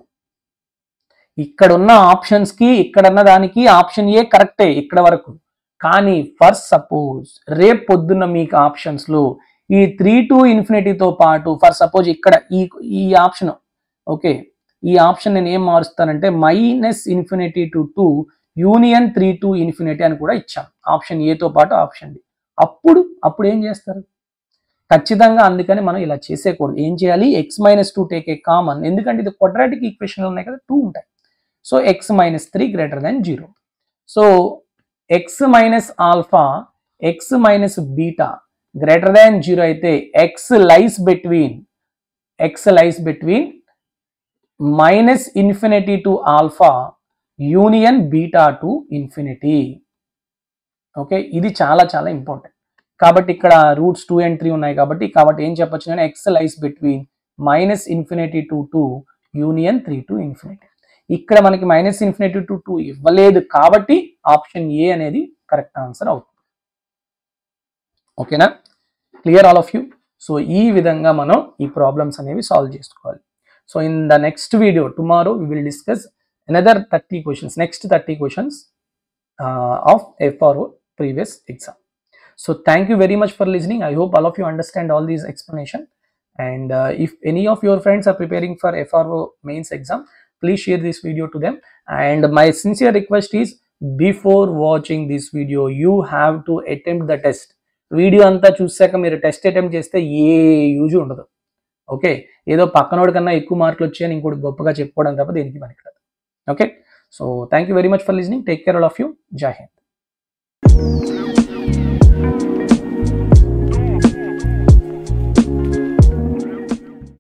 ఇక్కడ ఉన్న ఆప్షన్స్ కి ఇక్కడన్న దానికి ఆప్షన్ ఏ కరెక్టే ఇక్కడ వరకు. కానీ ఫర్ సపోజ్ రేపు పొద్దున్న మీకు ఆప్షన్స్ లో ఈ 3 to infinity తో పాటు ఫర్ సపోజ్ ఇక్కడ ఈ ఆప్షన్, ఓకే, ఈ ఆప్షన్ నేను ఏం మారుస్తానంటే -infinity to 2 union 3 to infinity అని కూడా ఇచ్చాం ఆప్షన్ ఏ తో పాటు ఆప్షన్ డి. అప్పుడు ఏం చేస్తారు? ఖచ్చితంగా అందుకని మనం ఇలా చేసేకూడదు. ఏం చేయాలి? x minus 2 take a common, ఎందుకంటే ఇది క్వాడ్రాటిక్ ఈక్వేషన్ ఉన్నాయి కదా, 2 ఉంటాయి. So x minus 3 greater than 0. So x minus alpha, x minus beta greater than 0 అయితే x lies between -infinity to alpha union beta to infinity. Okay, ఇది చాలా చాలా ఇంపార్టెంట్. కాబట్టి ఇక్కడ రూట్స్ 2 and 3 ఉన్నాయి కాబట్టి ఏం చెప్పొచ్చు నేను? x lies between -infinity to 2 union 3 to infinity. ఇక్కడ మనకి -infinity to 2 ఇవ్వలేదు కాబట్టి ఆప్షన్ ఏ అనేది కరెక్ట్ ఆన్సర్ అవుతుంది. ఓకేనా? Clear all of you? So ఈ విధంగా మనం ఈ ప్రాబ్లమ్స్ అనేవి సాల్వ్ చేసుకోవాలి. So in the next video tomorrow we will discuss another 30 questions, next 30 questions of FRO previous exam. So thank you very much for listening. I hope all of you understand all these explanation, and if any of your friends are preparing for FRO mains exam, please share this video to them. And my sincere request is, before watching this video you have to attempt the test. Video అంతా చూసాక మీరు టెస్ట్ అటెంప్ట్ చేస్తే ఏ యూజ్ ఉండదు. ఓకే, ఏదో పక్కనోడి కన్నా ఎక్కువ మార్కులు వచ్చాయని ఇంకోటి గొప్పగా చెప్పుకోవడం తప్ప దేనికి పనికిరాదు. Okay, so thank you very much for listening. Take care all of you. Jai Hind.